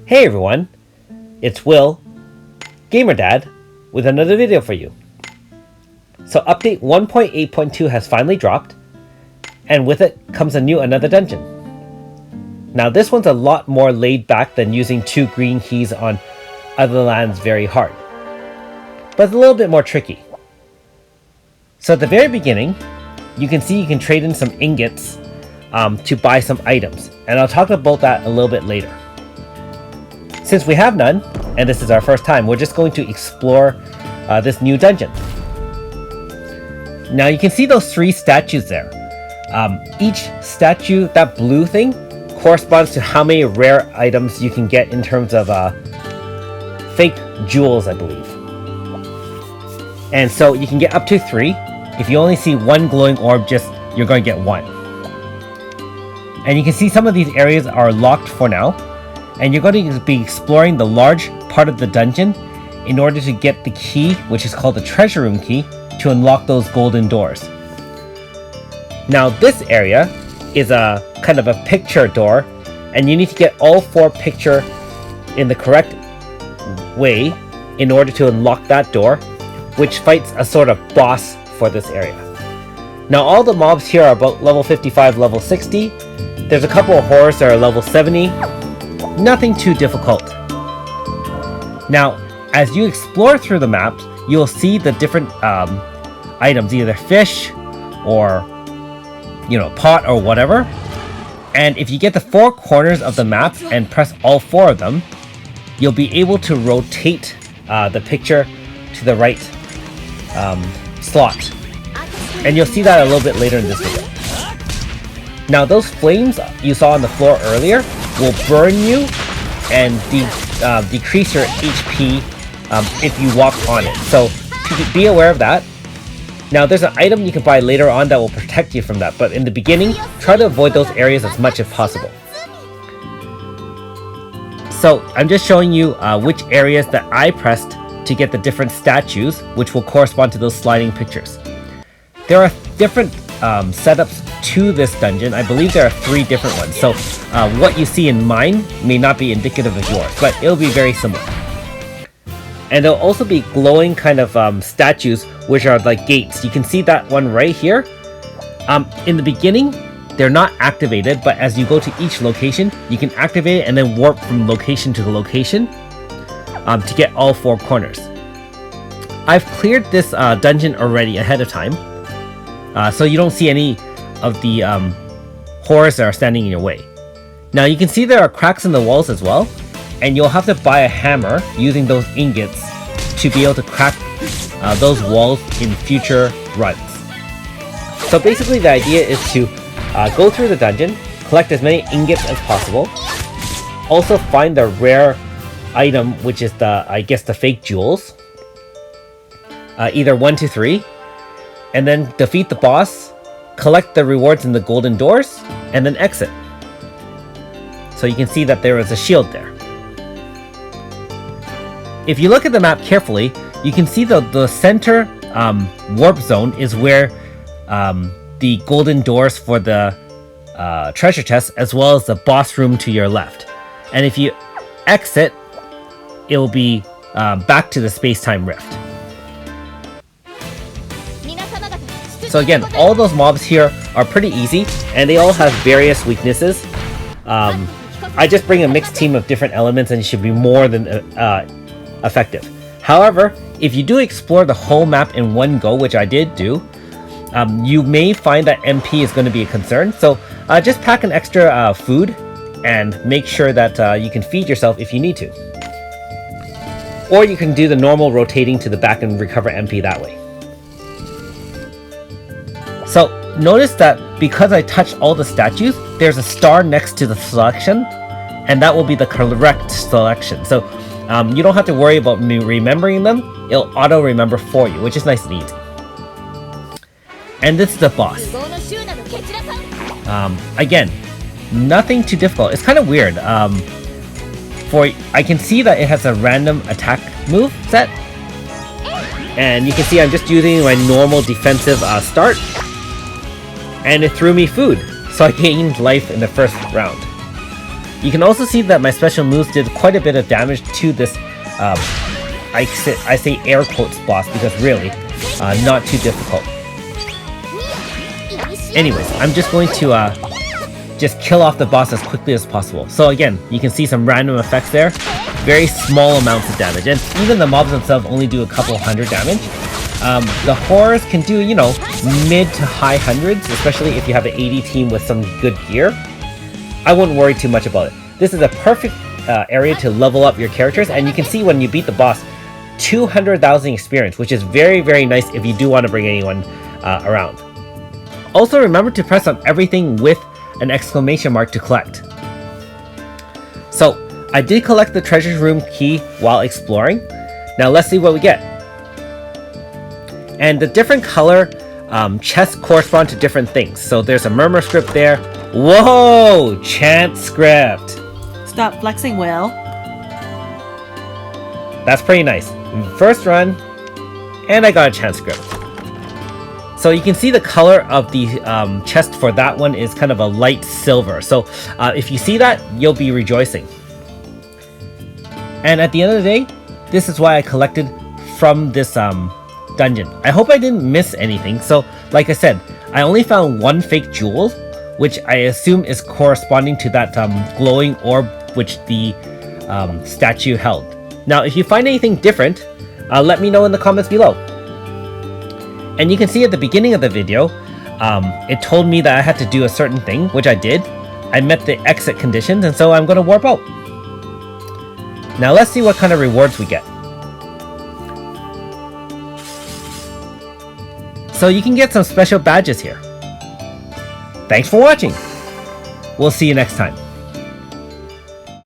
Hey everyone, it's Will, Gamer Dad, with another video for you. So update 1.8.2 has finally dropped, and with it comes another dungeon. Now this one's a lot more laid back than using 2 green keys on Other Lands Very Hard, but it's a little bit more tricky. So at the very beginning, you can see you can trade in some ingots to buy some items, and I'll talk about that a little bit later. Since we have none, and this is our first time, we're just going to explore this new dungeon. Now you can see those 3 statues there. Each statue, that blue thing, corresponds to how many rare items you can get in terms of fake jewels, I believe. And so you can get up to 3. If you only see 1 glowing orb, you're going to get 1. And you can see some of these areas are locked for now, and you're going to be exploring the large part of the dungeon in order to get the key, which is called the treasure room key, to unlock those golden doors. Now this area is a kind of a picture door, and you need to get all 4 picture in the correct way in order to unlock that door, which fights a sort of boss for this area. Now all the mobs here are about level 55, level 60. There's a couple of horrors that are level 70. Nothing too difficult. Now, as you explore through the maps, you'll see the different items, either fish or, pot or whatever. And if you get the 4 corners of the map and press all 4 of them, you'll be able to rotate the picture to the right slot. And you'll see that a little bit later in this video. Now those flames you saw on the floor earlier will burn you and decrease your HP if you walk on it. So be aware of that. Now there's an item you can buy later on that will protect you from that, but in the beginning, try to avoid those areas as much as possible. So I'm just showing you which areas that I pressed to get the different statues, which will correspond to those sliding pictures. There are different setups to this dungeon. I believe there are 3 different ones, so what you see in mine may not be indicative of yours, but it'll be very similar. And there'll also be glowing kind of statues, which are like gates. You can see that one right here. In the beginning, they're not activated, but as you go to each location, you can activate it and then warp from location to location to get all 4 corners. I've cleared this dungeon already ahead of time, so you don't see any of the horrors that are standing in your way. Now you can see there are cracks in the walls as well, and you'll have to buy a hammer using those ingots to be able to crack those walls in future runs. So basically the idea is to go through the dungeon, collect as many ingots as possible, also find the rare item, which is the fake jewels, either 1 to 3, and then defeat the boss, collect the rewards in the golden doors, and then exit. So you can see that there is a shield there. If you look at the map carefully, you can see the center warp zone is where the golden doors for the treasure chest, as well as the boss room to your left. And if you exit, it will be back to the space-time rift. So again, all those mobs here are pretty easy, and they all have various weaknesses. I just bring a mixed team of different elements and it should be more than effective. However, if you do explore the whole map in one go, which I did do, you may find that MP is going to be a concern. So just pack an extra food and make sure that you can feed yourself if you need to. Or you can do the normal rotating to the back and recover MP that way. So notice that because I touched all the statues, there's a star next to the selection, and that will be the correct selection. So you don't have to worry about me remembering them. It'll auto remember for you, which is nice and easy. And this is the boss. Again, nothing too difficult. It's kind of weird. I can see that it has a random attack move set, and you can see I'm just using my normal defensive start, and it threw me food, so I gained life in the first round. You can also see that my special moves did quite a bit of damage to this, I say air quotes boss because really, not too difficult. Anyways, I'm just going to just kill off the boss as quickly as possible. So again, you can see some random effects there. Very small amounts of damage. And even the mobs themselves only do a couple hundred damage. The horrors can do, you know, mid to high hundreds, especially if you have an 80 team with some good gear. I wouldn't worry too much about it. This is a perfect area to level up your characters. And you can see when you beat the boss, 200,000 experience, which is very, very nice if you do want to bring anyone around. Also remember to press on everything with an exclamation mark to collect. So I did collect the treasure room key while exploring. Now let's see what we get. And the different color chests correspond to different things. So there's a murmur script there. Whoa! Chant script. Stop flexing, Will. That's pretty nice. First run, and I got a chant script. So you can see the color of the chest for that one is kind of a light silver. So if you see that, you'll be rejoicing. And at the end of the day, this is why I collected from this dungeon. I hope I didn't miss anything. So like I said, I only found one fake jewel, which I assume is corresponding to that glowing orb which the statue held. Now if you find anything different, let me know in the comments below. And you can see at the beginning of the video, it told me that I had to do a certain thing, which I did. I met the exit conditions, and so I'm going to warp out. Now let's see what kind of rewards we get. So you can get some special badges here. Thanks for watching. We'll see you next time.